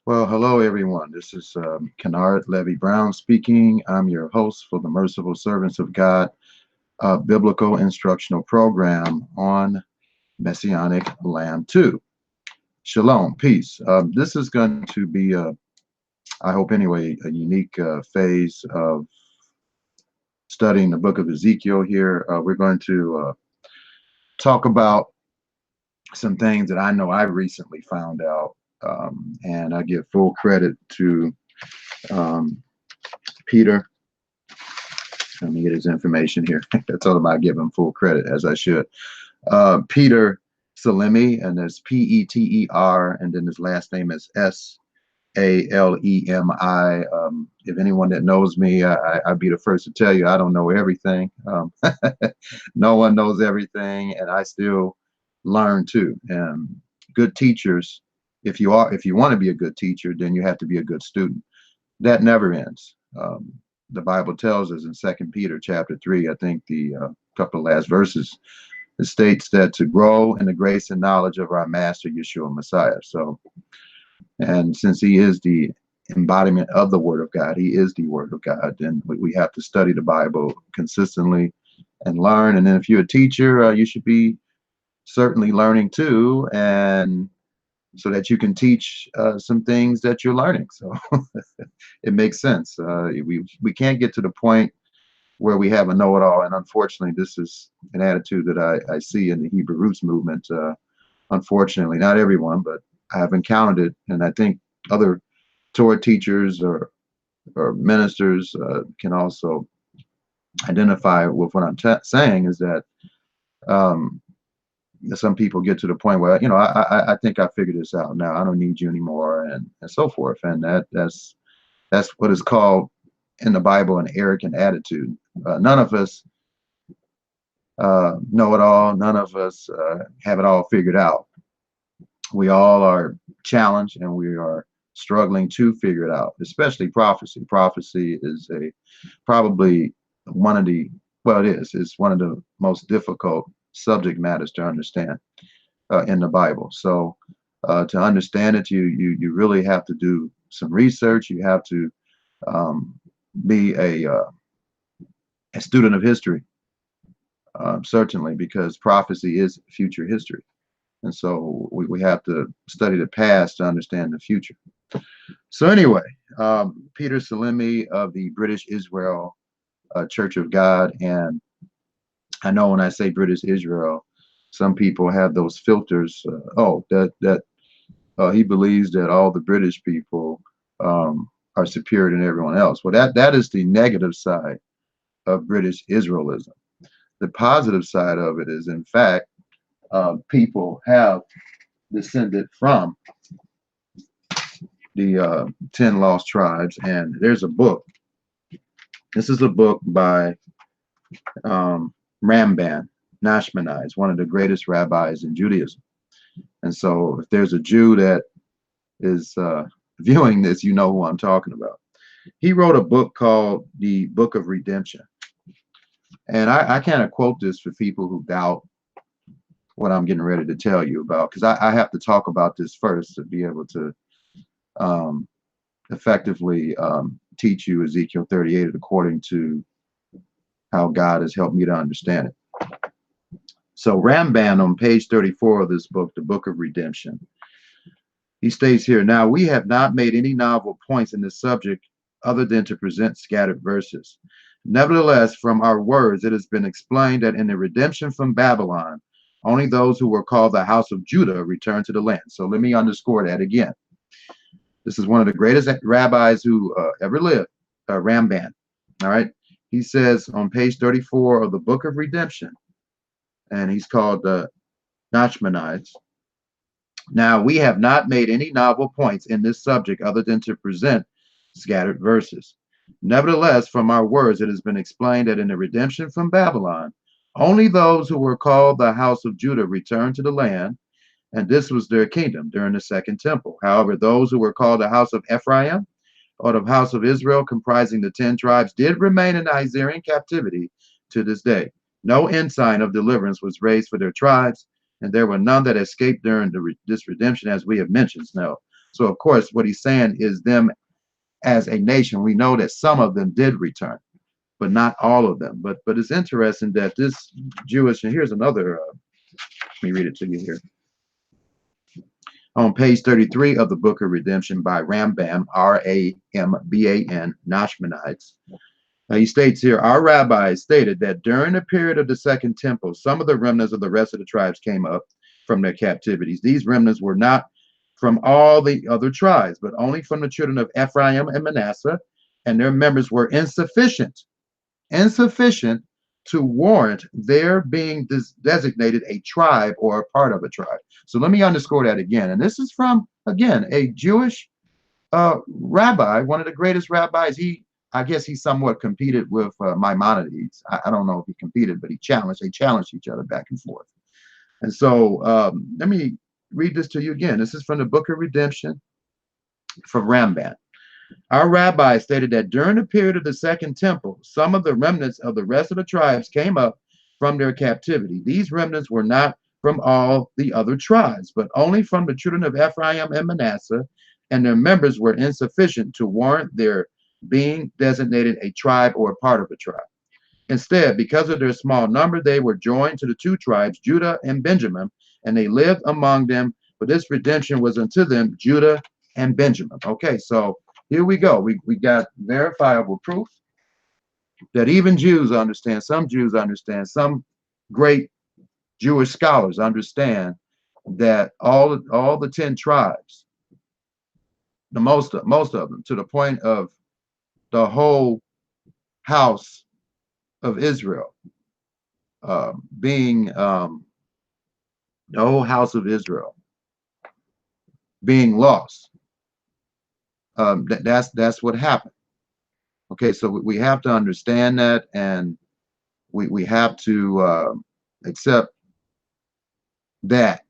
Well, hello everyone. This is Kennard Levy Brown speaking. I'm your host for the Merciful Servants of God Biblical Instructional Program on Messianic Lamb 2. Shalom, peace. This is going to be, I hope anyway, a unique phase of studying the book of Ezekiel here. We're going to talk about some things that I know I recently found out, and I give full credit to um, Peter. Let me get his information here. I told him I'd give him full credit, as I should. Peter Salemi, and that's Peter, and then his last name is Salemi. If anyone that knows me, I'd be the first to tell you I don't know everything. No one knows everything, and I still learn too. And good teachers, if you want to be a good teacher, then you have to be a good student. That never ends. The Bible tells us in Second Peter chapter 3, I think the couple of last verses, it states that to grow in the grace and knowledge of our Master Yeshua Messiah. So, and since he is the embodiment of the Word of God, he is the Word of God, then we have to study the Bible consistently and learn. And then if you're a teacher, you should be certainly learning too, and so that you can teach some things that you're learning. So it makes sense. We can't get to the point where we have a know-it-all, and unfortunately, this is an attitude that I see in the Hebrew Roots movement. Unfortunately, not everyone, but I have encountered it, and I think other Torah teachers or ministers can also identify with what I'm saying. Is that um, some people get to the point where I think I figured this out now. I don't need you anymore, and so forth. And that's what is called in the Bible an arrogant attitude. None of us know it all. None of us have it all figured out. We all are challenged and we are struggling to figure it out, especially prophecy. Prophecy is probably one of the, well, it's one of the most difficult subject matters to understand in the Bible. So to understand it, you really have to do some research. You have to um, be a student of history, certainly, because prophecy is future history. And so we have to study the past to understand the future. So anyway, Peter Salemi of the British Israel Church of God. And I know when I say British Israel, some people have those filters. He believes that all the British people are superior than everyone else. Well, that is the negative side of British Israelism. The positive side of it is, in fact, people have descended from the 10 lost tribes. And there's a book. This is a book by Ramban, Nachmanides, one of the greatest rabbis in Judaism. And so if there's a Jew that is viewing this, you know who I'm talking about. He wrote a book called The Book of Redemption. And I kind of quote this for people who doubt what I'm getting ready to tell you about, because I have to talk about this first to be able to um, effectively teach you Ezekiel 38 according to how God has helped me to understand it. So Ramban on page 34 of this book, The Book of Redemption, he states here, now we have not made any novel points in this subject other than to present scattered verses. Nevertheless, from our words, it has been explained that in the redemption from Babylon, only those who were called the house of Judah returned to the land. So let me underscore that again. This is one of the greatest rabbis who ever lived, Ramban. All right. He says on page 34 of the Book of Redemption, and he's called Nachmanides. Now, we have not made any novel points in this subject other than to present scattered verses. Nevertheless, from our words, it has been explained that in the redemption from Babylon, only those who were called the house of Judah returned to the land, and this was their kingdom during the second temple. However, those who were called the house of Ephraim or the house of Israel, comprising the 10 tribes, did remain in the Assyrian captivity to this day. No ensign of deliverance was raised for their tribes, and there were none that escaped during this redemption, as we have mentioned. Now, So of course, what he's saying is them as a nation. We know that some of them did return, but not all of them. But it's interesting that this Jewish, and here's another, let me read it to you here. On page 33 of the Book of Redemption by Rambam, R-A-M-B-A-N, Nachmanides, he states here, our rabbis stated that during the period of the Second Temple, some of the remnants of the rest of the tribes came up from their captivities. These remnants were not from all the other tribes, but only from the children of Ephraim and Manasseh, and their members were insufficient to warrant their being designated a tribe or a part of a tribe. So let me underscore that again. And this is from, again, a Jewish rabbi, one of the greatest rabbis. I guess he somewhat competed with Maimonides. I don't know if he competed, but they challenged each other back and forth. And so let me read this to you again. This is from the Book of Redemption from Rambam. Our rabbi stated that during the period of the Second Temple, some of the remnants of the rest of the tribes came up from their captivity. These remnants were not from all the other tribes, but only from the children of Ephraim and Manasseh, and their members were insufficient to warrant their being designated a tribe or a part of a tribe. Instead, because of their small number, they were joined to the two tribes, Judah and Benjamin, and they lived among them. But this redemption was unto them, Judah and Benjamin. Okay, so here we go. We got verifiable proof that even Jews understand, some Jews understand, some great Jewish scholars understand that all the 10 tribes, most of them, to the point of the whole house of Israel being the whole house of Israel being lost. That's what happened. Okay, so we have to understand that, and we have to accept that.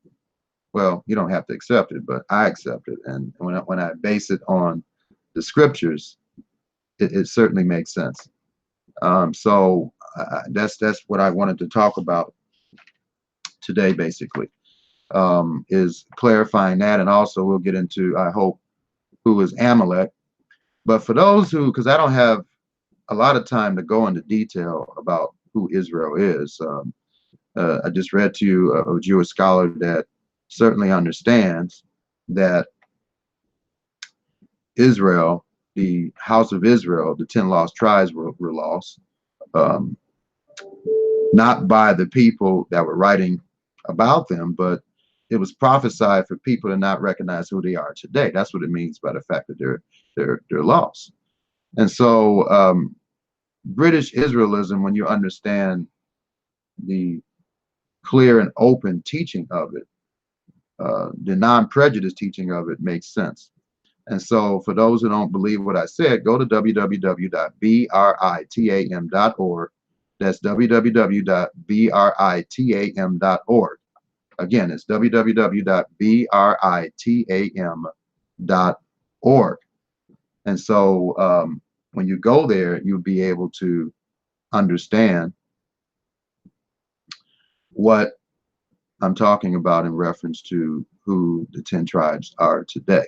Well, you don't have to accept it, but I accept it, and when I base it on the scriptures, it certainly makes sense. So that's what I wanted to talk about today, basically, is clarifying that, and also we'll get into, I hope, who is Amalek. But for those who, because I don't have a lot of time to go into detail about who Israel is, I just read to you a Jewish scholar that certainly understands that Israel, the house of Israel, the 10 lost tribes were lost, not by the people that were writing about them, but it was prophesied for people to not recognize who they are today. That's what it means by the fact that they're lost. And so British Israelism, when you understand the clear and open teaching of it, the non-prejudice teaching of it makes sense. And so for those who don't believe what I said, go to www.britam.org. That's www.britam.org. Again, it's www.britam.org. And so when you go there, you'll be able to understand what I'm talking about in reference to who the 10 tribes are today.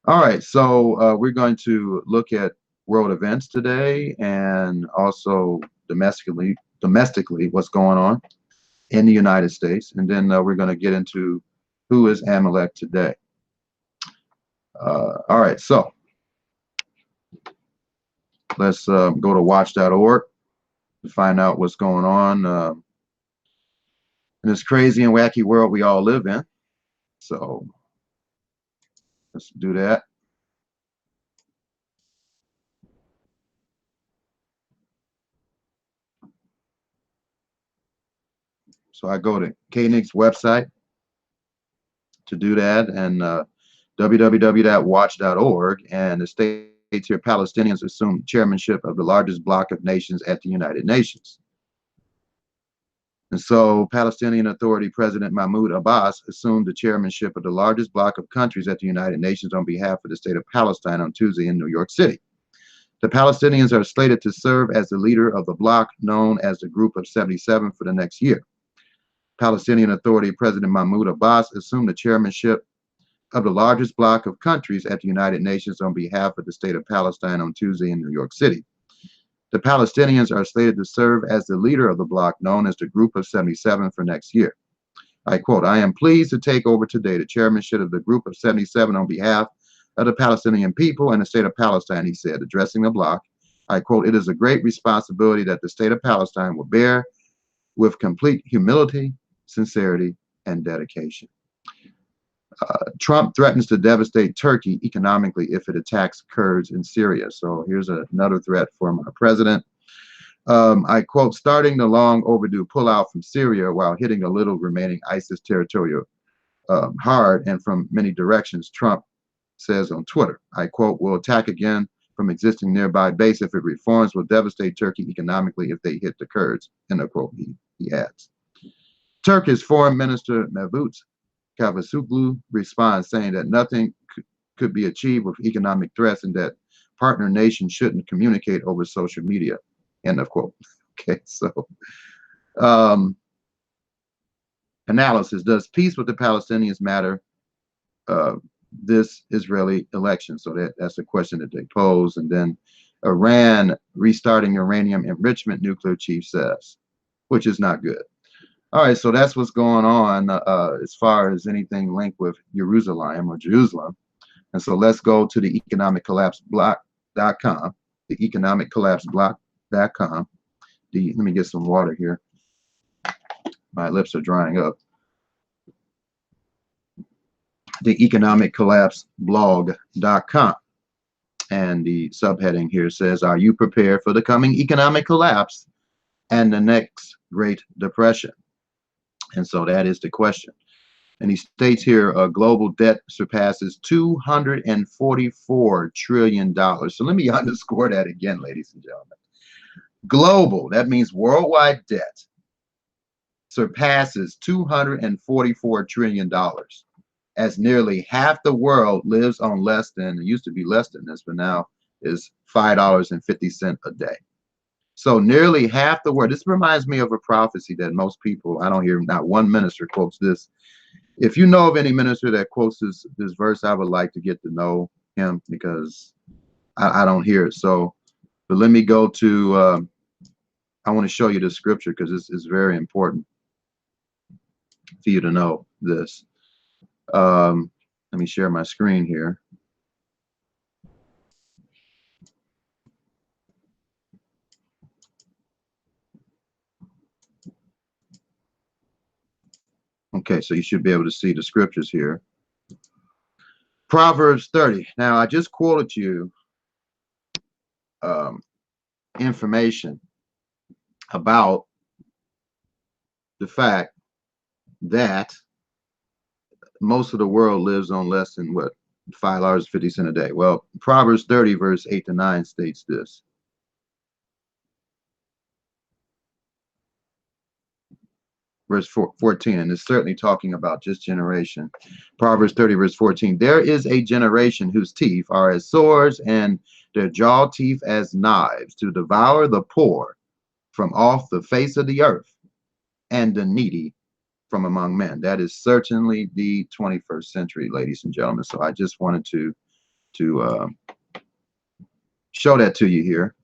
All right, so we're going to look at world events today, and also domestically what's going on in the United States, and then we're going to get into who is Amalek today. All right, so let's go to watch.org to find out what's going on in this crazy and wacky world we all live in. So let's do that. So I go to Koenig's website to do that, and www.watch.org, and it states here Palestinians assume chairmanship of the largest bloc of nations at the United Nations. And so Palestinian Authority President Mahmoud Abbas assumed the chairmanship of the largest bloc of countries at the United Nations on behalf of the state of Palestine on Tuesday in New York City. The Palestinians are slated to serve as the leader of the bloc known as the Group of 77 for the next year. Palestinian Authority President Mahmoud Abbas assumed the chairmanship of the largest bloc of countries at the United Nations on behalf of the state of Palestine on Tuesday in New York City. The Palestinians are slated to serve as the leader of the bloc known as the Group of 77 for next year. I quote, "I am pleased to take over today the chairmanship of the Group of 77 on behalf of the Palestinian people and the state of Palestine," he said, addressing the bloc. I quote, "It is a great responsibility that the state of Palestine will bear with complete humility, sincerity, and dedication." Trump threatens to devastate Turkey economically if it attacks Kurds in Syria. So here's another threat from our president. I quote, "Starting the long overdue pullout from Syria while hitting a little remaining ISIS territory hard and from many directions," Trump says on Twitter. I quote, "Will attack again from existing nearby base if it reforms, will devastate Turkey economically if they hit the Kurds," end of quote, he adds. Turkish Foreign Minister Mevlut Cavusoglu responds saying that nothing could be achieved with economic threats and that partner nations shouldn't communicate over social media, end of quote. Okay, so analysis: does peace with the Palestinians matter this Israeli election? So that's the question that they pose. And then Iran restarting uranium enrichment, nuclear chief says, which is not good. All right, so that's what's going on as far as anything linked with Jerusalem or Jerusalem. And so let's go to the economiccollapseblock.com, the economiccollapseblock.com. Let me get some water here. My lips are drying up. The economiccollapseblog.com. And the subheading here says, "Are you prepared for the coming economic collapse and the next Great Depression?" And so that is the question. And he states here, global debt surpasses $244 trillion. So let me underscore that again, ladies and gentlemen. Global, that means worldwide debt, surpasses $244 trillion, as nearly half the world lives on less than, it used to be less than this, but now is $5.50 a day. So nearly half the world. This reminds me of a prophecy that most people, I don't hear not one minister quotes this. If you know of any minister that quotes this verse, I would like to get to know him because I don't hear it. So, but let me go to, I want to show you the scripture because this is very important for you to know this. Let me share my screen here. Okay, so you should be able to see the scriptures here. Proverbs 30. Now, I just quoted you information about the fact that most of the world lives on less than what? $5.50 a day. Well, Proverbs 30, verse 8 to 9 states this. Verse 14, and it's certainly talking about this generation. Proverbs 30, verse 14. "There is a generation whose teeth are as swords and their jaw teeth as knives, to devour the poor from off the face of the earth and the needy from among men." That is certainly the 21st century, ladies and gentlemen. So I just wanted to show that to you here,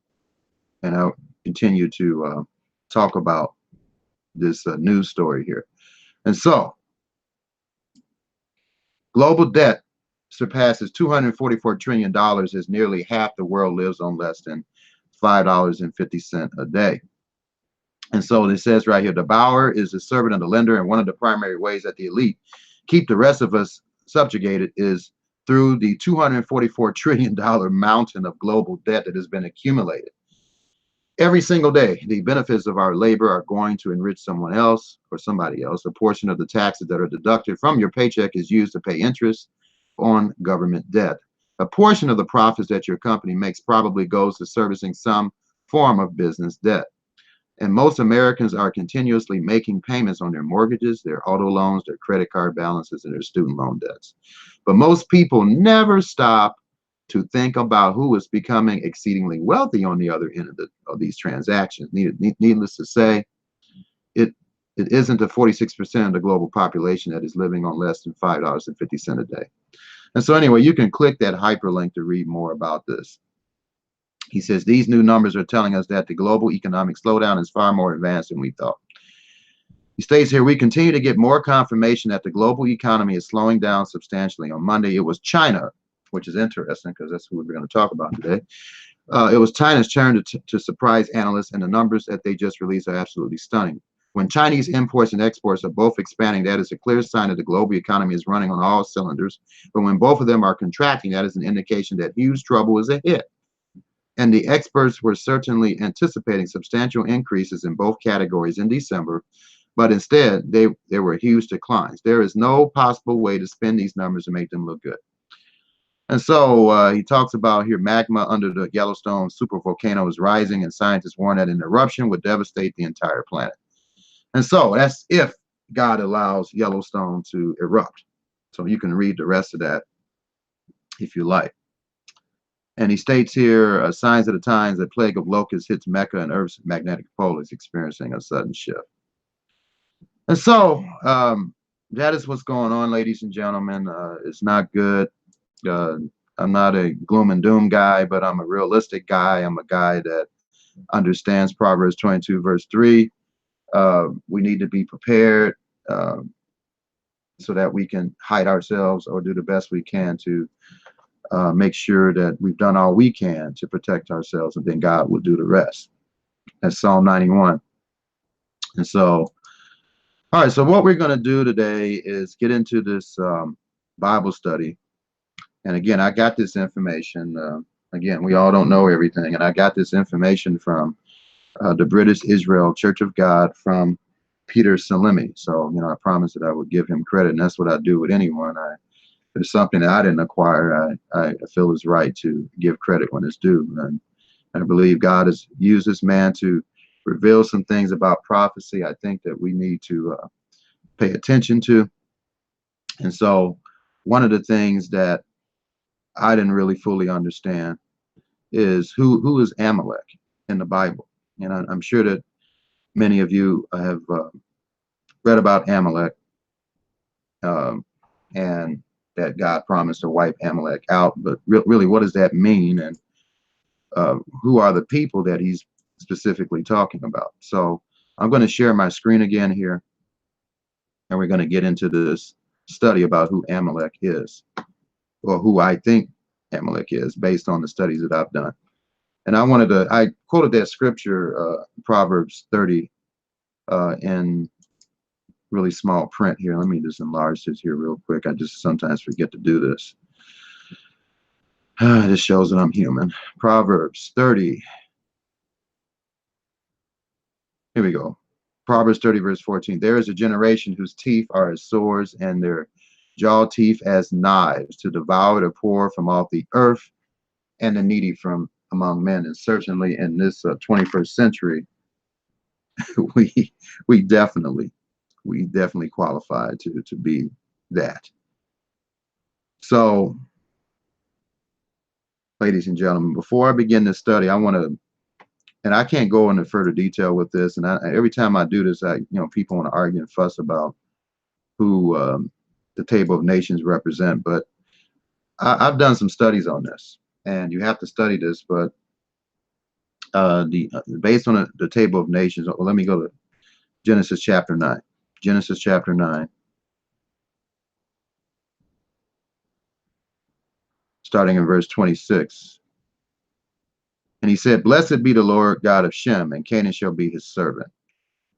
and I'll continue to talk about this news story here. And so global debt surpasses $244 trillion as nearly half the world lives on less than $5.50 a day. And so it says right here, the borrower is the servant of the lender, and one of the primary ways that the elite keep the rest of us subjugated is through the $244 trillion mountain of global debt that has been accumulated. Every single day, the benefits of our labor are going to enrich someone else or somebody else. A portion of the taxes that are deducted from your paycheck is used to pay interest on government debt. A portion of the profits that your company makes probably goes to servicing some form of business debt. And most Americans are continuously making payments on their mortgages, their auto loans, their credit card balances, and their student loan debts. But most people never stop to think about who is becoming exceedingly wealthy on the other end of these transactions. Needless to say, it isn't the 46% of the global population that is living on less than $5.50 a day. And so anyway, you can click that hyperlink to read more about this. He says, these new numbers are telling us that the global economic slowdown is far more advanced than we thought. He states here, we continue to get more confirmation that the global economy is slowing down substantially. On Monday, it was China, which is interesting because that's what we're going to talk about today. It was China's turn to surprise analysts, and the numbers that they just released are absolutely stunning. When Chinese imports and exports are both expanding, that is a clear sign that the global economy is running on all cylinders. But when both of them are contracting, that is an indication that huge trouble is ahead. And the experts were certainly anticipating substantial increases in both categories in December, but instead there were huge declines. There is no possible way to spin these numbers and make them look good. And so he talks about here magma under the Yellowstone supervolcano is rising, and scientists warn that an eruption would devastate the entire planet. And so that's if God allows Yellowstone to erupt. So you can read the rest of that if you like. And he states here, signs of the times, the plague of locusts hits Mecca and Earth's magnetic pole is experiencing a sudden shift. And so that is what's going on, ladies and gentlemen. It's not good. I'm not a gloom and doom guy, but I'm a realistic guy. I'm a guy that understands Proverbs 22, verse 3. We need to be prepared so that we can hide ourselves or do the best we can to make sure that we've done all we can to protect ourselves, and then God will do the rest. That's Psalm 91. And so, all right, so what we're going to do today is get into this Bible study. And again, I got this information. Again, we all don't know everything. And I got this information from the British Israel Church of God from Peter Salimi. So, I promised that I would give him credit. And that's what I do with anyone. If there's something that I didn't acquire, I feel is right to give credit when it's due. And I believe God has used this man to reveal some things about prophecy I think that we need to pay attention to. And so one of the things that I didn't really fully understand is who is Amalek in the Bible. And I'm sure that many of you have read about Amalek and that God promised to wipe Amalek out. But really, what does that mean? And who are the people that he's specifically talking about? So I'm going to share my screen again here, and we're going to get into this study about who Amalek is, or who I think Amalek is based on the studies that I've done. And I quoted that scripture, Proverbs 30, in really small print here. Let me just enlarge this here real quick. I just sometimes forget to do this. This shows that I'm human. Proverbs 30. Here we go. Proverbs 30, verse 14. There is a generation whose teeth are as swords and their jaw teeth as knives, to devour the poor from off the earth and the needy from among men. And certainly in this 21st century, we definitely qualify to be that. So, ladies and gentlemen, before I begin this study, I want to, and I can't go into further detail with this. And every time I do this, people want to argue and fuss about who the table of nations represent. But I've done some studies on this, and you have to study this. But based on the table of nations, well, let me go to Genesis chapter 9. Genesis chapter 9. Starting in verse 26. And he said, blessed be the Lord God of Shem, and Canaan shall be his servant.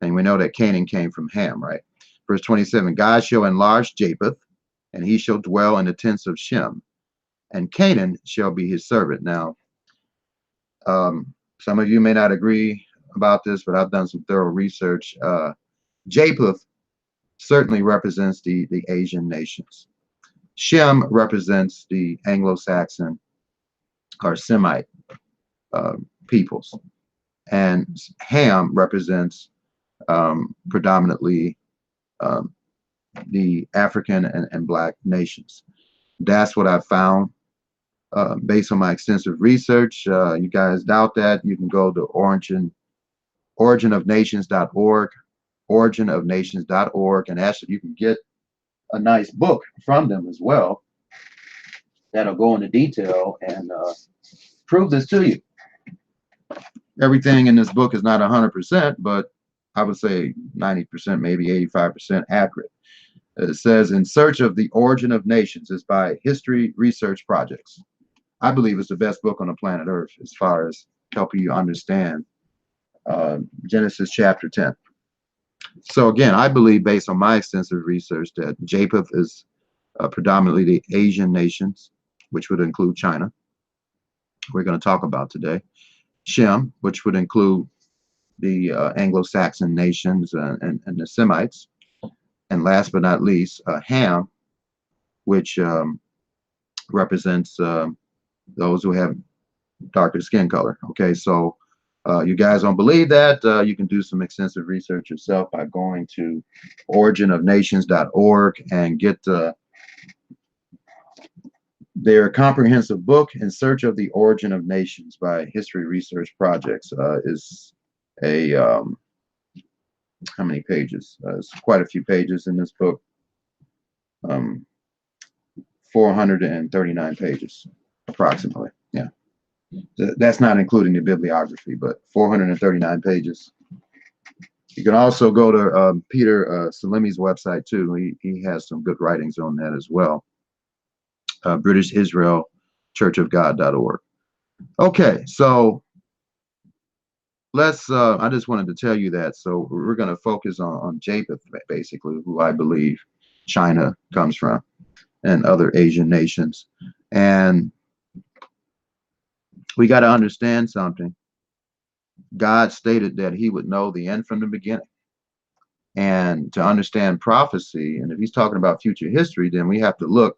And we know that Canaan came from Ham, right? Verse 27, God shall enlarge Japheth, and he shall dwell in the tents of Shem, and Canaan shall be his servant. Now, some of you may not agree about this, but I've done some thorough research. Japheth certainly represents the Asian nations. Shem represents the Anglo-Saxon or Semite peoples, and Ham represents predominantly the African and Black nations. That's what I found based on my extensive research. You guys doubt that, you can go to originofnations.org, originofnations.org, and actually you can get a nice book from them as well. that'll go into detail and prove this to you. Everything in this book is not 100%, but I would say 90%, maybe 85% accurate. It says, In Search of the Origin of Nations is by History Research Projects. I believe it's the best book on the planet Earth as far as helping you understand Genesis chapter 10. So again, I believe based on my extensive research that Japheth is predominantly the Asian nations, which would include China. We're going to talk about today. Shem, which would include the Anglo-Saxon nations and the Semites. And last but not least, Ham, which represents those who have darker skin color. Okay, so you guys don't believe that, you can do some extensive research yourself by going to originofnations.org and get their comprehensive book, In Search of the Origin of Nations by History Research Projects. Is a how many pages? It's quite a few pages in this book. 439 pages, approximately. Yeah, that's not including the bibliography, but 439 pages. You can also go to Peter Salimi's website too. He has some good writings on that as well. British Israel churchofgod.org. Okay, so let's I just wanted to tell you that. So we're going to focus on Japheth, basically, who I believe China comes from and other Asian nations. And we got to understand something. God stated that he would know the end from the beginning. And to understand prophecy, and if he's talking about future history, then we have to look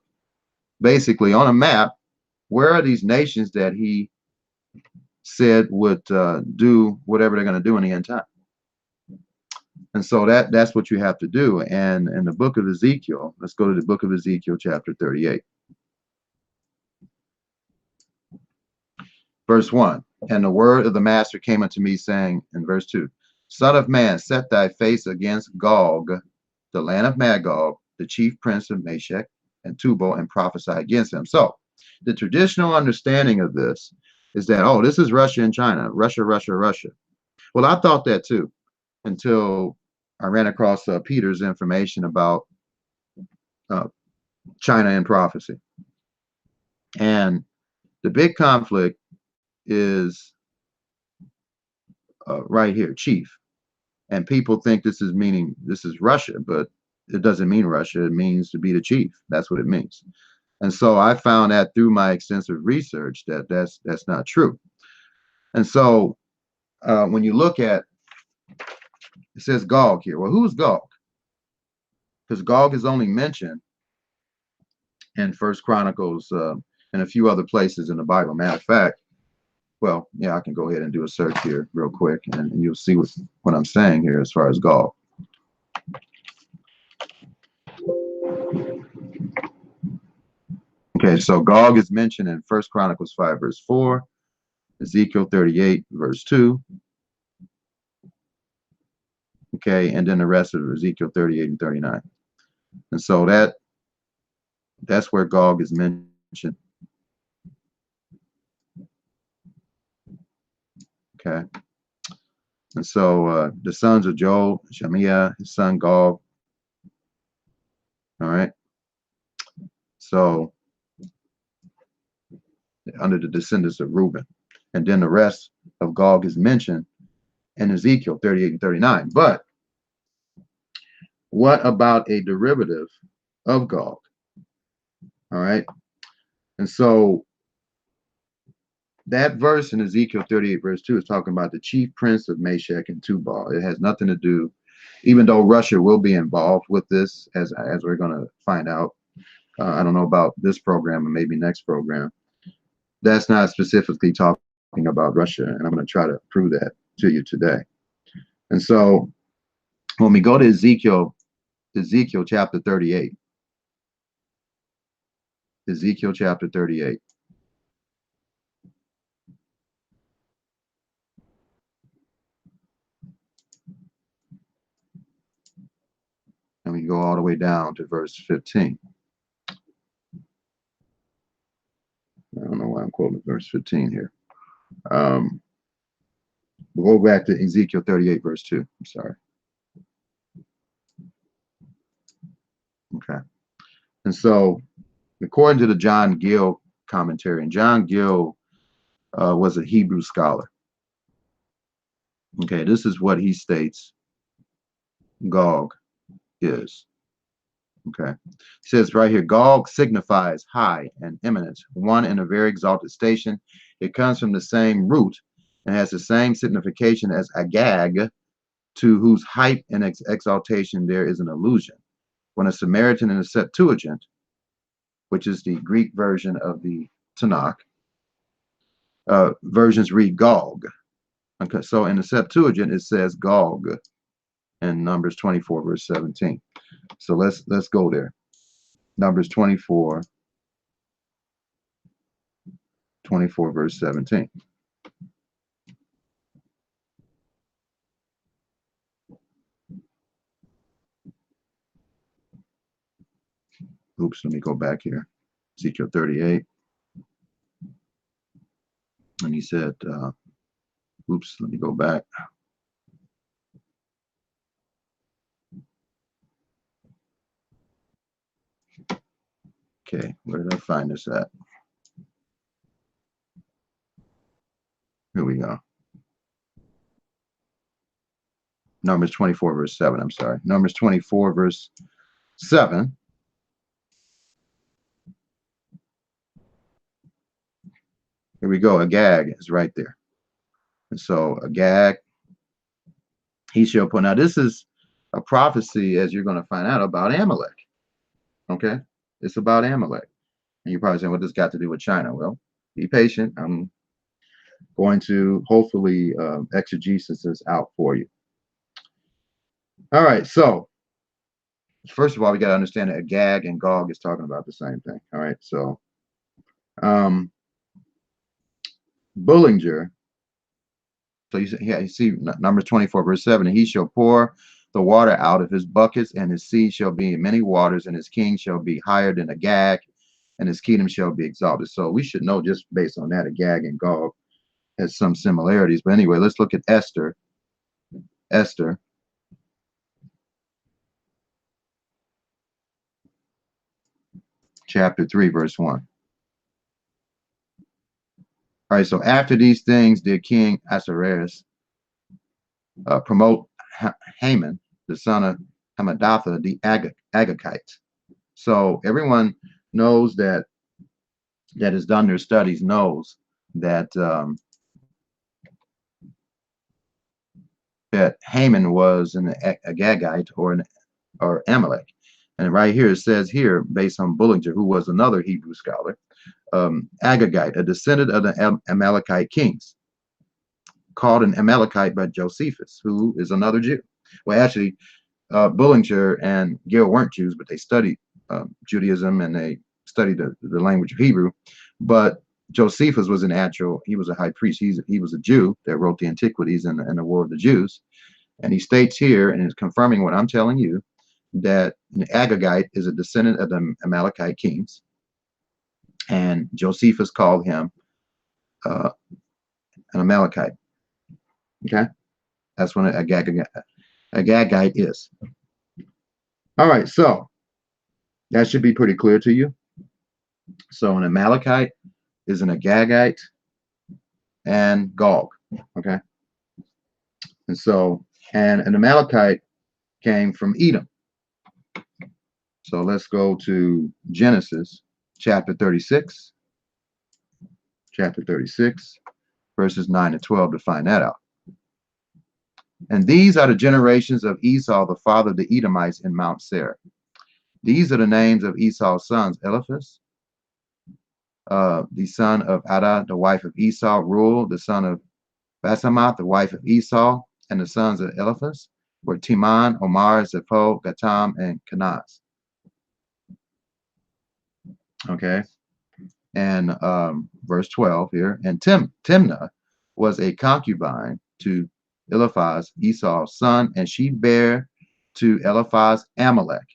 basically on a map. Where are these nations that he said would do whatever they're going to do in the end time? And so that's what you have to do. And in the book of Ezekiel, let's go to the book of Ezekiel, chapter 38. Verse 1, And the word of the master came unto me, saying, in verse 2, Son of man, set thy face against Gog, the land of Magog, the chief prince of Meshech and Tubal, and prophesy against him. So the traditional understanding of this is that, oh, this is Russia and China, Russia, Russia, Russia. Well, I thought that too, until I ran across Peter's information about China and prophecy. And the big conflict is right here, chief. And people think this is Russia, but it doesn't mean Russia. It means to be the chief. That's what it means. And so I found that through my extensive research that that's not true. And so when you look at, it says Gog here. Well, who's Gog? Because Gog is only mentioned in First Chronicles and a few other places in the Bible. Matter of fact, well, yeah, I can go ahead and do a search here real quick, and you'll see what I'm saying here as far as Gog. Okay, so Gog is mentioned in First Chronicles 5, verse 4, Ezekiel 38, verse 2. Okay, and then the rest of Ezekiel 38 and 39. And so that's where Gog is mentioned. Okay. And so the sons of Joel, Shemiah, his son Gog. All right. So under the descendants of Reuben. And then the rest of Gog is mentioned in Ezekiel 38 and 39. But what about a derivative of Gog? All right. And so that verse in Ezekiel 38, verse 2 is talking about the chief prince of Meshech and Tubal. It has nothing to do, even though Russia will be involved with this, as we're going to find out. I don't know about this program and maybe next program. That's not specifically talking about Russia, and I'm going to try to prove that to you today. And so when we go to Ezekiel chapter 38, Ezekiel chapter 38. And we go all the way down to verse 15. I don't know why I'm quoting verse 15 here. We'll go back to Ezekiel 38, verse 2. I'm sorry. Okay. And so, according to the John Gill commentary, and John Gill was a Hebrew scholar. Okay, this is what he states Gog is. Okay. It says right here, Gog signifies high and eminent, one in a very exalted station. It comes from the same root and has the same signification as Agag, to whose height and exaltation there is an allusion. When a Samaritan in the Septuagint, which is the Greek version of the Tanakh, versions read Gog. Okay, so in the Septuagint it says Gog in Numbers 24, verse 17. So let's go there. Numbers 24, verse 17. Oops, let me go back here. Ezekiel 38. And he said, oops, let me go back. Okay, where did I find this at? Here we go. Numbers 24, verse 7. I'm sorry. Numbers 24, verse 7. Here we go. Agag is right there. And so Agag, he shall put. Now, this is a prophecy, as you're going to find out, about Amalek. Okay? It's about Amalek. And you're probably saying, what does this got to do with China? Well, be patient. I'm going to hopefully exegesis this out for you. All right. So, first of all, we got to understand that Agag and Gog is talking about the same thing. All right. So, Bullinger. So you see Numbers 24, verse 7. And he shall pour the water out of his buckets, and his seed shall be in many waters, and his king shall be higher than Agag, and his kingdom shall be exalted. So we should know just based on that, Agag and Gog has some similarities. But anyway, let's look at Esther. Esther. Chapter 3, verse 1. All right, so after these things did King Ahasuerus promote Haman, the son of Hammedatha, the Agagite. So everyone knows that has done their studies knows that that Haman was an Agagite or Amalek. And right here it says here, based on Bullinger, who was another Hebrew scholar, Agagite, a descendant of the Amalekite kings, called an Amalekite by Josephus, who is another Jew. Well, actually, Bullinger and Gill weren't Jews, but they studied Judaism and they studied the language of Hebrew. But Josephus was he was a high priest. He was a Jew that wrote the Antiquities and the War of the Jews. And he states here, and is confirming what I'm telling you, that an Agagite is a descendant of the Amalekite kings. And Josephus called him an Amalekite. Okay? That's what an Agagite is. All right, so that should be pretty clear to you. So an Amalekite is an Agagite and Gog. Okay? And so, and an Amalekite came from Edom. So let's go to Genesis chapter 36. Chapter 36, verses 9 to 12 to find that out. And these are the generations of Esau, the father of the Edomites in Mount Seir. These are the names of Esau's sons: Eliphaz, the son of Adah, the wife of Esau; Reuel, the son of Basemath, the wife of Esau; and the sons of Eliphaz were Teman, Omar, Zepho, Gatam, and Kenaz. Okay. And verse 12 here. And Timnah was a concubine to Eliphaz, Esau's son, and she bare to Eliphaz Amalek.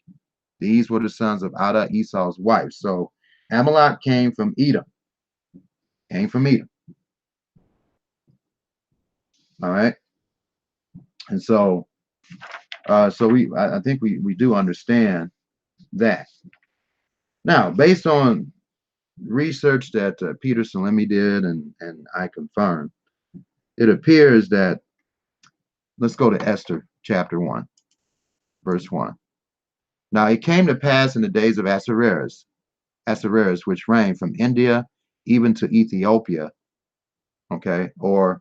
These were the sons of Adah, Esau's wife. So Amalek came from Edom. Came from Edom. All right. And so, I think we do understand that. Now, based on research that Peter Salemi did and I confirmed, it appears that, let's go to Esther chapter 1, verse 1. Now it came to pass in the days of Assyrians, which reigned from India even to Ethiopia, okay, or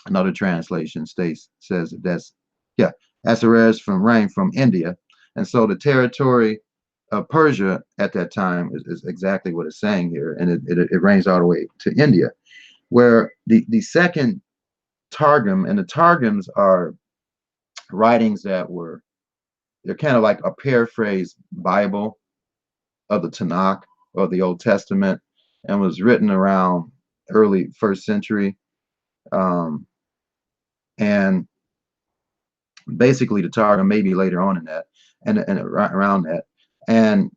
another translation says that's, yeah, Assyrians from reigned from India. And so the territory of Persia at that time is exactly what it's saying here. And it reigns all the way to India, where the second Targum, and the Targums are writings that they're kind of like a paraphrased Bible of the Tanakh or the Old Testament, and was written around early first century. Um, and basically the Targum maybe later on in that, and around that. And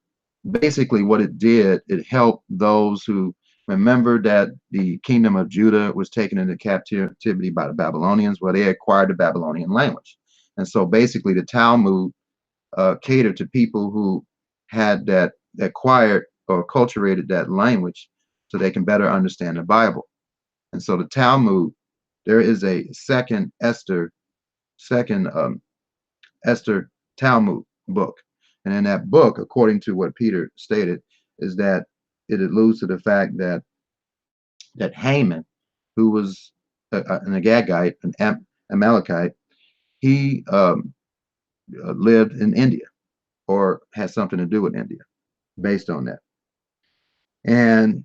basically what it did, it helped those who remembered that the kingdom of Judah was taken into captivity by the Babylonians, where they acquired the Babylonian language. And so basically the Talmud catered to people who had that acquired or acculturated that language so they can better understand the Bible. And so the Talmud, there is a second Esther Talmud book. And in that book, according to what Peter stated, is that it alludes to the fact that Haman, who was an Agagite, an Amalekite, he lived in India or had something to do with India based on that. And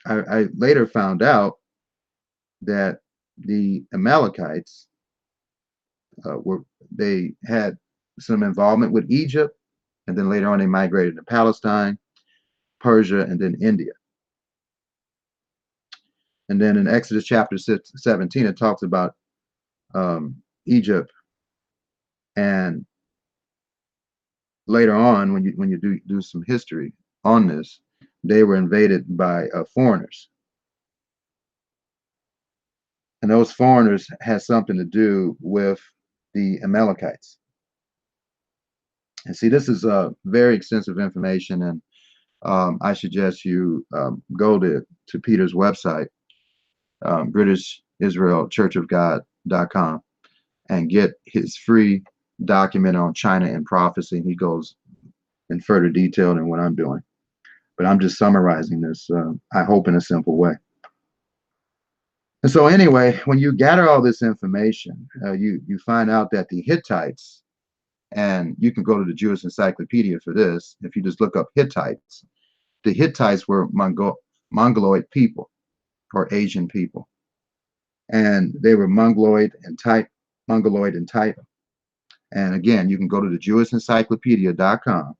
I later found out that the Amalekites they had some involvement with Egypt, and then later on they migrated to Palestine, Persia, and then India. And then in Exodus chapter 17, it talks about Egypt, and later on, when you do some history on this, they were invaded by foreigners, and those foreigners had something to do with the Amalekites. And see, this is very extensive information, and I suggest you go to Peter's website, British Israel Church of God.com, and get his free document on China and prophecy. He goes in further detail than what I'm doing, but I'm just summarizing this, I hope, in a simple way. And so anyway, when you gather all this information, you find out that the Hittites, and you can go to the Jewish Encyclopedia for this, if you just look up Hittites, the Hittites were Mongoloid people or Asian people. And they were Mongoloid in type. And again, you can go to the JewishEncyclopedia.com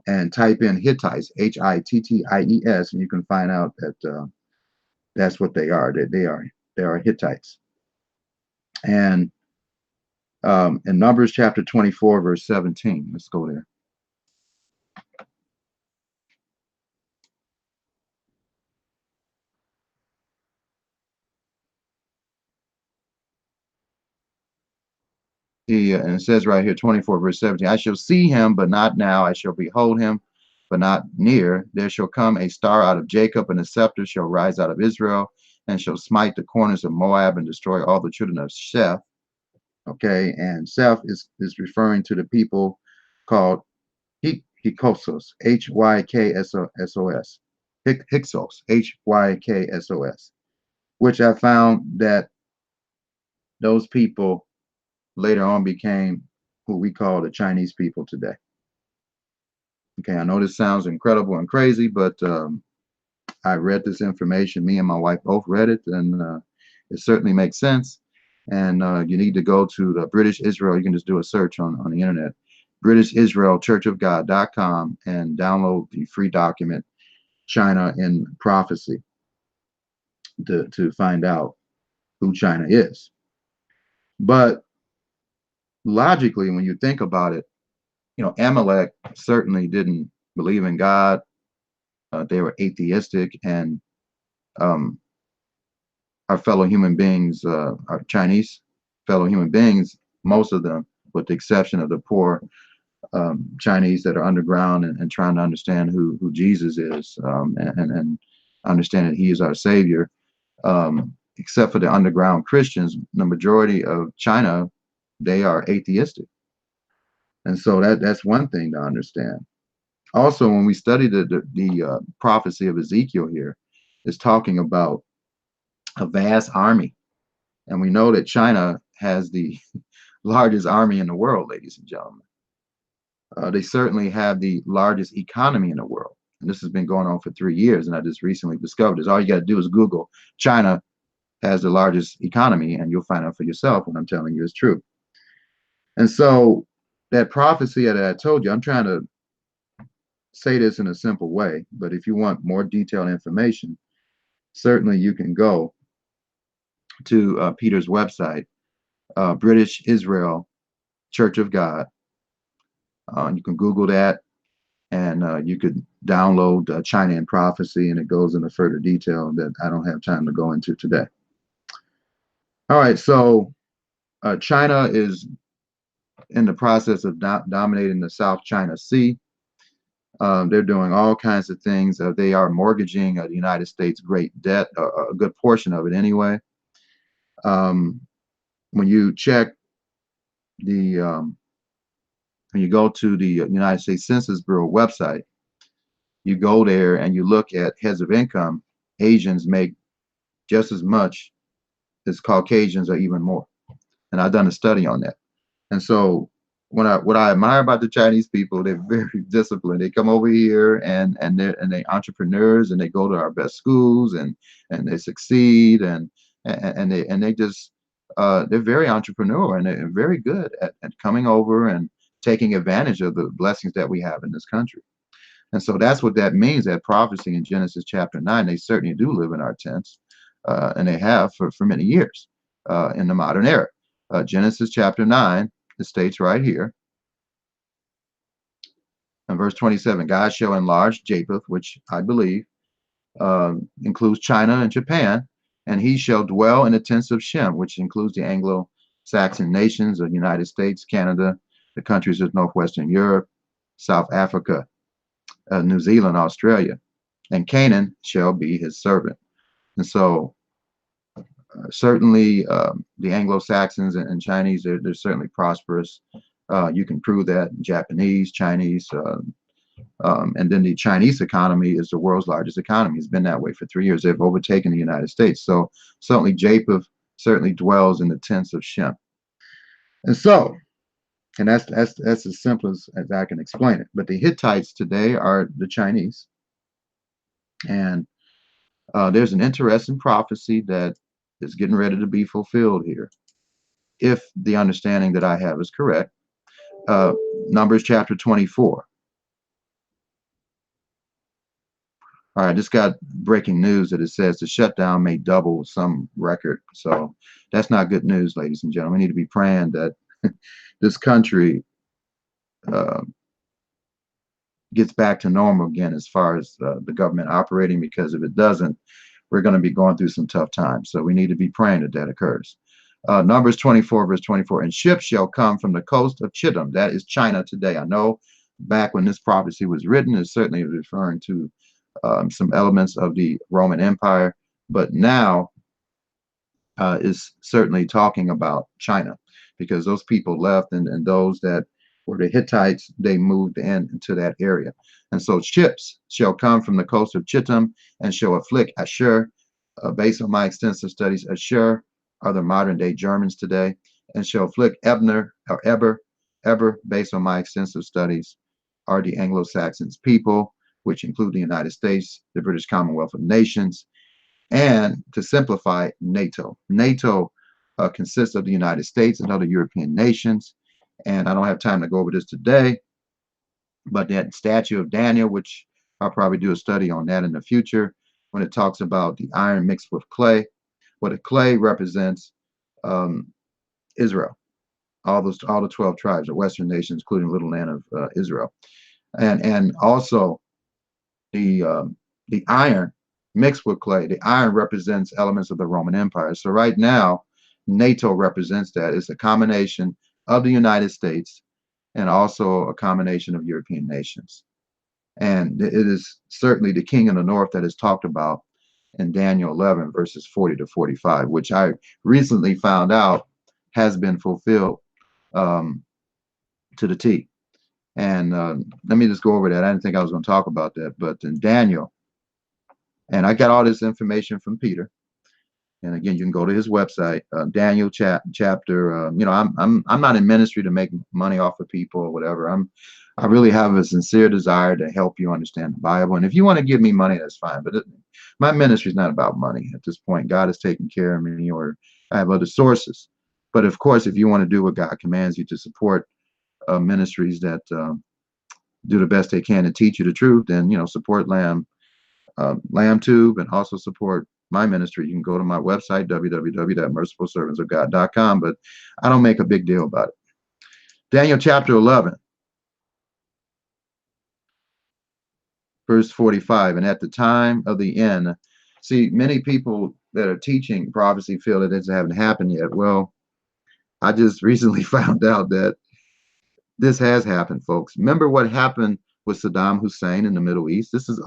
and type in Hittites, Hitties, and you can find out that that's what they are. They are Hittites. And in Numbers chapter 24, verse 17, let's go there. And it says right here, 24, verse 17, I shall see him, but not now. I shall behold him, but not near. There shall come a star out of Jacob, and a scepter shall rise out of Israel, and shall smite the corners of Moab and destroy all the children of Sheth. Okay, and Seth is referring to the people called Hyksos, Hyksos, Hyksos, Hyksos, which I found that those people later on became who we call the Chinese people today. Okay, I know this sounds incredible and crazy, but I read this information. Me and my wife both read it, and it certainly makes sense. And you need to go to the British Israel. You can just do a search on the internet, British Israel Church of God.com, and download the free document, China in Prophecy, to find out who China is. But logically, when you think about it, Amalek certainly didn't believe in God. They were atheistic, and um, our fellow human beings, our Chinese fellow human beings, most of them, with the exception of the poor Chinese that are underground and trying to understand who Jesus is, and understand that he is our savior. Except for the underground Christians, the majority of China, they are atheistic. And so that's one thing to understand. Also, when we study the prophecy of Ezekiel here, it's talking about a vast army. And we know that China has the largest army in the world, ladies and gentlemen. They certainly have the largest economy in the world. And this has been going on for 3 years. And I just recently discovered this. All you got to do is Google China has the largest economy, and you'll find out for yourself what I'm telling you is true. And so that prophecy that I told you, I'm trying to say this in a simple way, but if you want more detailed information, certainly you can go to Peter's website, British Israel Church of God. You can Google that, and you could download China in Prophecy, and it goes into further detail that I don't have time to go into today. All right, so China is in the process of dominating the South China Sea. They're doing all kinds of things. They are mortgaging the United States great debt, a good portion of it anyway. When you check when you go to the United States Census Bureau website, you go there and you look at heads of income. Asians make just as much as Caucasians, or even more. And I've done a study on that. And so what I admire about the Chinese people, they're very disciplined. They come over here and they entrepreneurs, and they go to our best schools, and they succeed, and they just they're very entrepreneurial, and they're very good at coming over and taking advantage of the blessings that we have in this country. And so that's what that means. That prophecy in Genesis chapter 9, they certainly do live in our tents, and they have for many years in the modern era. Genesis chapter 9, it states right here in verse 27, God shall enlarge Japheth, which I believe includes China and Japan, and he shall dwell in the tents of Shem, which includes the Anglo-Saxon nations of the United States, Canada, the countries of Northwestern Europe, South Africa, New Zealand, Australia, and Canaan shall be his servant. And so certainly the Anglo-Saxons and Chinese, they're certainly prosperous. You can prove that. Japanese, Chinese, and then the Chinese economy is the world's largest economy. It's been that way for 3 years. They've overtaken the United States. So certainly Japheth certainly dwells in the tents of Shem. And so, and that's as simple as I can explain it. But the Hittites today are the Chinese. And there's an interesting prophecy that is getting ready to be fulfilled here, if the understanding that I have is correct. Numbers chapter 24. All right, I just got breaking news that it says the shutdown may double some record. So that's not good news, ladies and gentlemen. We need to be praying that this country gets back to normal again as far as the government operating, because if it doesn't, we're going to be going through some tough times. So we need to be praying that occurs. Numbers 24, verse 24, and ships shall come from the coast of Chittim. That is China today. I know back when this prophecy was written, it's certainly referring to some elements of the Roman Empire, but now is certainly talking about China, because those people left, and those that were the Hittites, they moved into that area. And so ships shall come from the coast of Chittim and shall afflict Ashur. Based on my extensive studies, Ashur are the modern day Germans today, and shall afflict Ebner or Eber. Eber, based on my extensive studies, are the Anglo-Saxons people, which include the United States, the British Commonwealth of Nations, and to simplify, NATO. NATO consists of the United States and other European nations. And I don't have time to go over this today, but that statue of Daniel, which I'll probably do a study on that in the future, when it talks about the iron mixed with clay, what the clay represents Israel, all the 12 tribes, the Western nations, including the little land of Israel, and also the iron mixed with clay. The iron represents elements of the Roman Empire. So right now, NATO represents that. It's a combination of the United States and also a combination of European nations. And it is certainly the king of the north that is talked about in Daniel 11, verses 40 to 45, which I recently found out has been fulfilled um, to the T. And let me just go over that. I didn't think I was going to talk about that, but in Daniel, and I got all this information from Peter. And again, you can go to his website, Daniel chapter. I'm not in ministry to make money off of people or whatever. I really have a sincere desire to help you understand the Bible. And if you want to give me money, that's fine. But my ministry is not about money at this point. God is taking care of me, or I have other sources. But of course, if you want to do what God commands you to support ministries that do the best they can to teach you the truth, then support Lamb Tube, and also support my ministry. You can go to my website, www.mercifulservantsofgod.com, but I don't make a big deal about it. Daniel chapter 11, verse 45, and at the time of the end, see, many people that are teaching prophecy feel that it hasn't happened yet. Well, I just recently found out that this has happened, folks. Remember what happened with Saddam Hussein in the Middle East? This is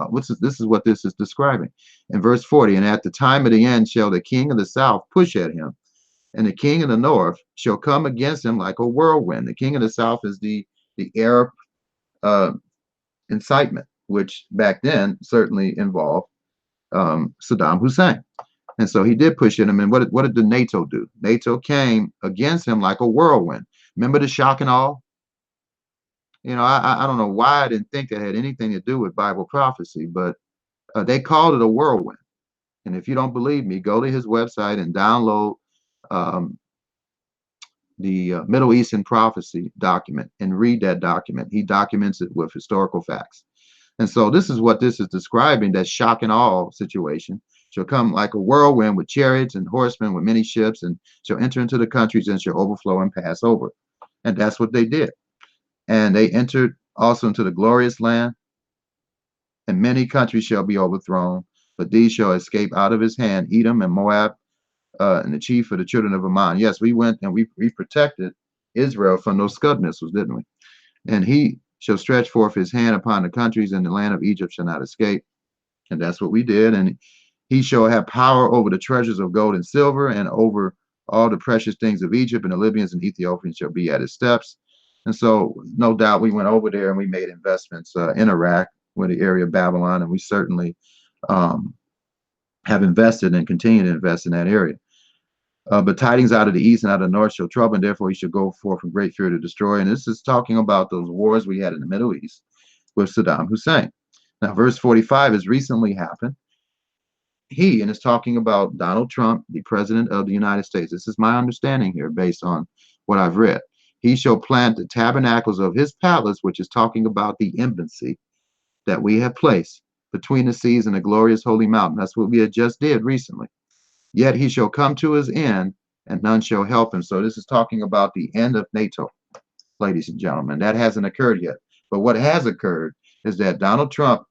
what this is describing. In verse 40, and at the time of the end shall the king of the south push at him, and the king of the north shall come against him like a whirlwind. The king of the south is the Arab incitement, which back then certainly involved Saddam Hussein. And so he did push at him. And what did the NATO do? NATO came against him like a whirlwind. Remember the shock and awe? I don't know why I didn't think it had anything to do with Bible prophecy, but they called it a whirlwind. And if you don't believe me, go to his website and download the Middle Eastern prophecy document and read that document. He documents it with historical facts. And so this is what this is describing, that shock and awe situation. Shall come like a whirlwind with chariots and horsemen with many ships, and shall enter into the countries and shall overflow and pass over. And that's what they did. And they entered also into the glorious land, and many countries shall be overthrown, but these shall escape out of his hand, Edom and Moab, and the chief of the children of Ammon. Yes, we went and we protected Israel from those Scud missiles, didn't we? And he shall stretch forth his hand upon the countries, and the land of Egypt shall not escape. And that's what we did. And he shall have power over the treasures of gold and silver, and over all the precious things of Egypt, and the Libyans and Ethiopians shall be at his steps. And so, no doubt, we went over there and we made investments in Iraq, with the area of Babylon, and we certainly have invested and continue to invest in that area. But tidings out of the east and out of the north shall trouble, and therefore he shall go forth from great fear to destroy. And this is talking about those wars we had in the Middle East with Saddam Hussein. Now, verse 45 has recently happened. And it's talking about Donald Trump, the president of the United States. This is my understanding here based on what I've read. He shall plant the tabernacles of his palace, which is talking about the embassy that we have placed between the seas and the glorious holy mountain. That's what we had just did recently. Yet he shall come to his end, and none shall help him. So this is talking about the end of NATO, ladies and gentlemen. That hasn't occurred yet. But what has occurred is that Donald Trump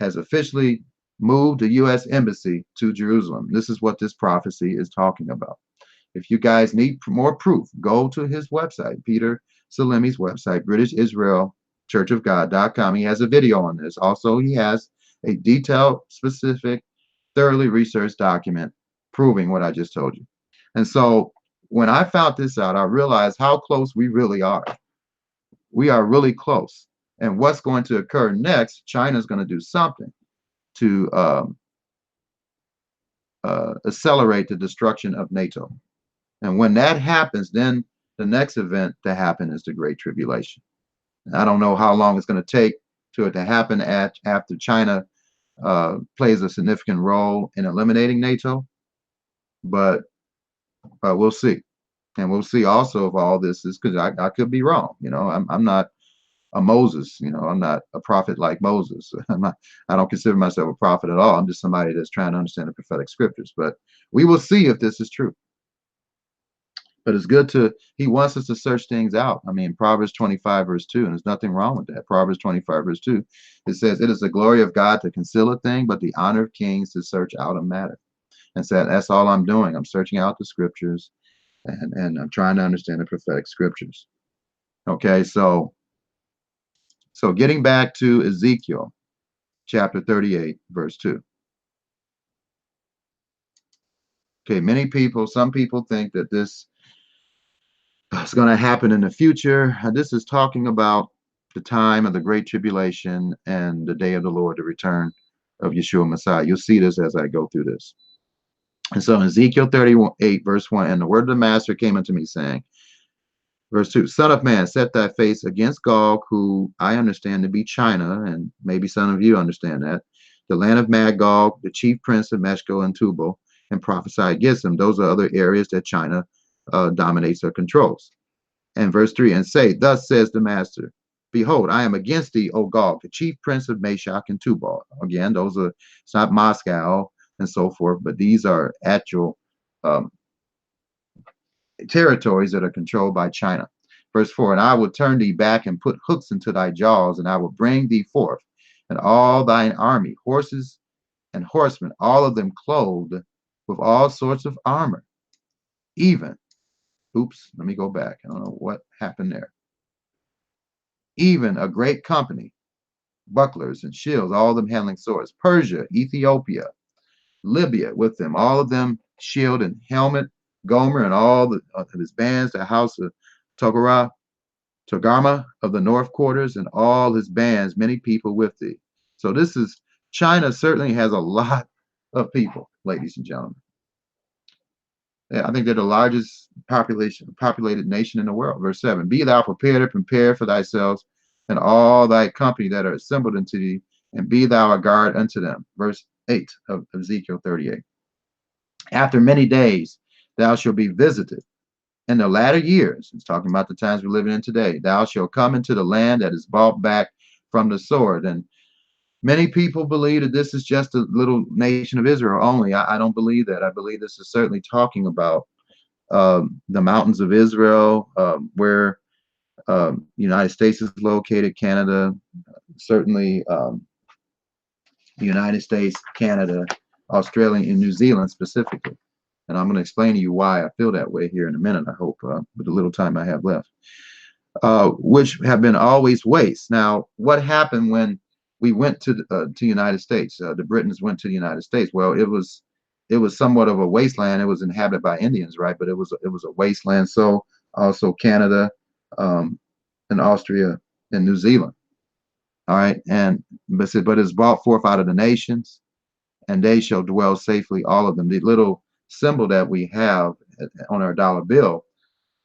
has officially moved the U.S. Embassy to Jerusalem. This is what this prophecy is talking about. If you guys need more proof, go to his website, Peter Salemi's website, British Israel churchofgod.com. He has a video on this. Also, he has a detailed, specific, thoroughly researched document proving what I just told you. And so when I found this out, I realized how close we really are. We are really close. And what's going to occur next, China's going to do something to accelerate the destruction of NATO. And when that happens, then the next event to happen is the Great Tribulation. I don't know how long it's going to take to it to happen after China plays a significant role in eliminating NATO, but we'll see. And we'll see also if all this is, because I could be wrong. I'm not a Moses. I'm not a prophet like Moses. I don't consider myself a prophet at all. I'm just somebody that's trying to understand the prophetic scriptures. But we will see if this is true. But it's good to, he wants us to search things out. I mean, Proverbs 25, verse 2, and there's nothing wrong with that. Proverbs 25, verse 2, it says, it is the glory of God to conceal a thing, but the honor of kings to search out a matter. And said, that's all I'm doing. I'm searching out the scriptures, and I'm trying to understand the prophetic scriptures. Okay, so getting back to Ezekiel chapter 38, verse 2. Okay, some people think that this is going to happen in the future. This is talking about the time of the Great Tribulation and the day of the Lord, the return of Yeshua Messiah. You'll see this as I go through this. And so in Ezekiel 38, verse 1, and the word of the master came unto me, saying, verse 2, Son of man, set thy face against Gog, who I understand to be China, and maybe some of you understand that, the land of Magog, the chief prince of Meshko and Tubal, and prophesy against them. Those are other areas that China dominates or controls. And verse 3, and say, thus says the master, behold, I am against thee, O Gog, the chief prince of Meshach and Tubal. Again, it's not Moscow and so forth, but these are actual territories that are controlled by China. Verse 4, and I will turn thee back and put hooks into thy jaws, and I will bring thee forth, and all thine army, horses and horsemen, all of them clothed with all sorts of armor, even, oops, let me go back. I don't know what happened there. Even a great company, bucklers and shields, all of them handling swords. Persia, Ethiopia, Libya with them, all of them shield and helmet. Gomer and all of his bands, the house of Togarmah of the north quarters, and all his bands, many people with thee. So this is, China certainly has a lot of people, ladies and gentlemen. I think they're the largest populated nation in the world. Verse 7, be thou prepared to prepare for thyself and all thy company that are assembled unto thee, and be thou a guard unto them. Verse 8 of Ezekiel 38. After many days thou shalt be visited. In the latter years, it's talking about the times we're living in today, thou shalt come into the land that is bought back from the sword. And many people believe that this is just a little nation of Israel only. I don't believe that. I believe this is certainly talking about the mountains of Israel, where the United States is located, Canada, certainly the United States, Canada, Australia, and New Zealand specifically. And I'm going to explain to you why I feel that way here in a minute, I hope, with the little time I have left, which have been always wastes. Now, what happened when we went to the United States? The Britons went to the United States. Well, it was somewhat of a wasteland. It was inhabited by Indians, right? But it was a wasteland. So also Canada, and Austria and New Zealand. All right, but it's brought forth out of the nations, and they shall dwell safely, all of them. The little symbol that we have on our dollar bill,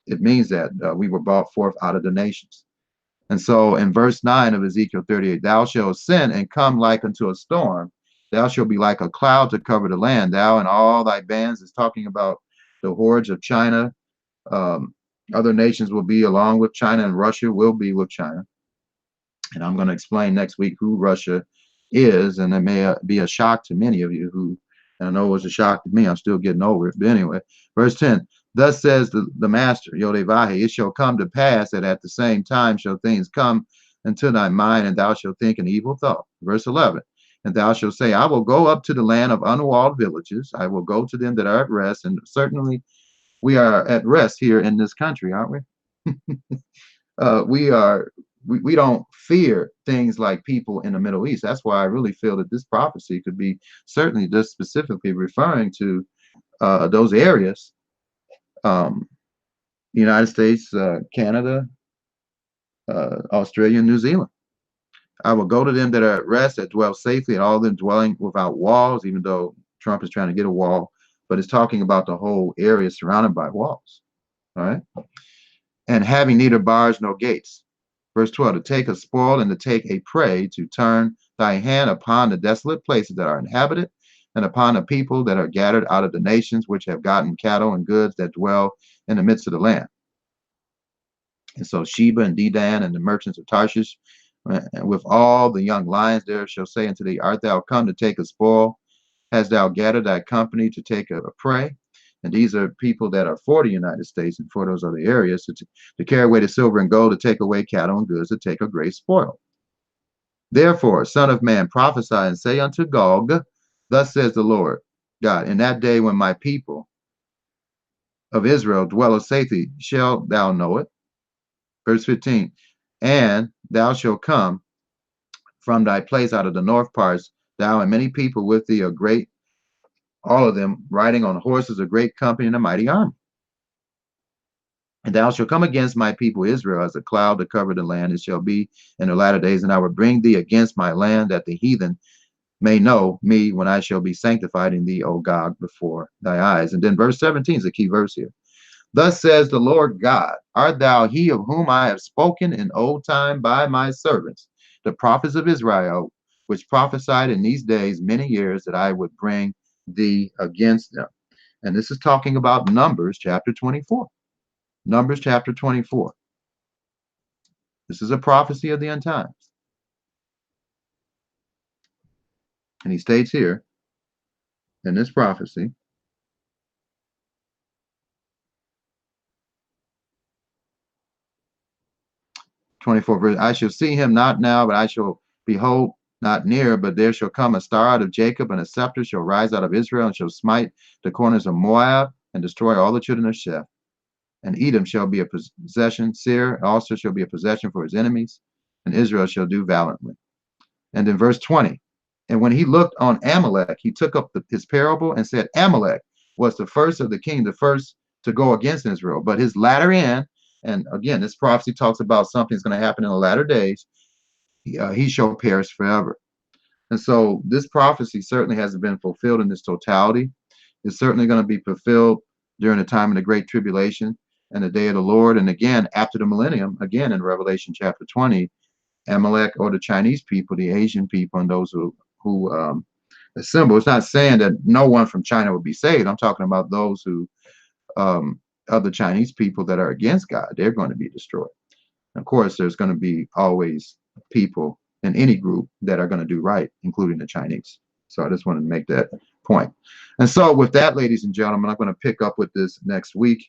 it means that we were brought forth out of the nations. And so in verse 9 of Ezekiel 38, thou shalt ascend and come like unto a storm. Thou shalt be like a cloud to cover the land. Thou and all thy bands, is talking about the hordes of China. Other nations will be along with China, and Russia will be with China. And I'm going to explain next week who Russia is, and it may be a shock to many of you who, and I know it was a shock to me. I'm still getting over it. But anyway, verse 10, thus says the master, Yodevahi, it shall come to pass that at the same time shall things come into thy mind, and thou shalt think an evil thought. Verse 11, and thou shalt say, I will go up to the land of unwalled villages. I will go to them that are at rest. And certainly we are at rest here in this country, aren't we? We don't fear things like people in the Middle East. That's why I really feel that this prophecy could be certainly just specifically referring to those areas, the United States, Canada, Australia, and New Zealand. I will go to them that are at rest, that dwell safely, and all of them dwelling without walls, even though Trump is trying to get a wall, but it's talking about the whole area surrounded by walls. All right. And having neither bars nor gates. Verse 12, to take a spoil and to take a prey, to turn thy hand upon the desolate places that are inhabited, and upon the people that are gathered out of the nations, which have gotten cattle and goods that dwell in the midst of the land. And so Sheba and Dedan and the merchants of Tarshish, and with all the young lions there, shall say unto thee, art thou come to take a spoil? Hast thou gathered thy company to take a prey? And these are people that are for the United States and for those other areas to carry away the silver and gold, to take away cattle and goods, to take a great spoil. Therefore, Son of man, prophesy and say unto Gog, thus says the Lord God, in that day when my people of Israel dwelleth safely, shalt thou know it. Verse 15, and thou shalt come from thy place out of the north parts, thou and many people with thee, a great, all of them riding on horses, a great company and a mighty army. And thou shalt come against my people Israel as a cloud to cover the land. It shall be in the latter days, and I will bring thee against my land, that the heathen may know me when I shall be sanctified in thee, O Gog, before thy eyes. And then verse 17 is a key verse here. Thus says the Lord God, art thou he of whom I have spoken in old time by my servants, the prophets of Israel, which prophesied in these days many years that I would bring thee against them? And this is talking about Numbers chapter 24. Numbers chapter 24. This is a prophecy of the end times. And he states here in this prophecy, 24 verse, I shall see him not now, but I shall behold not near, but there shall come a star out of Jacob, and a scepter shall rise out of Israel, and shall smite the corners of Moab, and destroy all the children of Sheph. And Edom shall be a possession, Seir also shall be a possession for his enemies, and Israel shall do valiantly. And in verse 20, and when he looked on Amalek, he took up his parable and said, Amalek was the first of the king, the first to go against Israel, but his latter end, and again, this prophecy talks about something's going to happen in the latter days, he shall perish forever. And so this prophecy certainly hasn't been fulfilled in its totality. It's certainly going to be fulfilled during the time of the Great Tribulation and the day of the Lord. And again, after the millennium, again in Revelation chapter 20, Amalek, or the Chinese people, the Asian people, and those who assemble. It's not saying that no one from China will be saved. I'm talking about those who, other Chinese people that are against God, they're going to be destroyed. And of course, there's going to be always people in any group that are going to do right, including the Chinese. So I just wanted to make that point. And so with that, ladies and gentlemen, I'm going to pick up with this next week.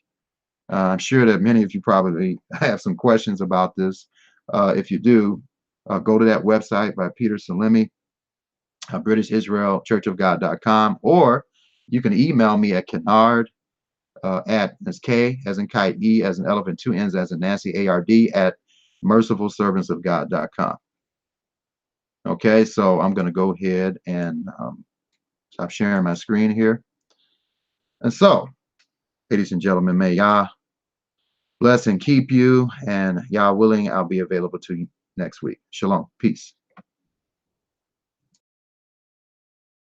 I'm sure that many of you probably have some questions about this. If you do, go to that website by Peter Salimi, British Israel churchofgod.com, or you can email me at Kennard at that's K as in kite, E as in elephant, two N's as in Nancy, ARD at mercifulservantsofgod.com. Okay, so I'm going to go ahead and stop sharing my screen here. And so, ladies and gentlemen, may Yah bless and keep you, and Yah willing, I'll be available to you next week. Shalom. Peace.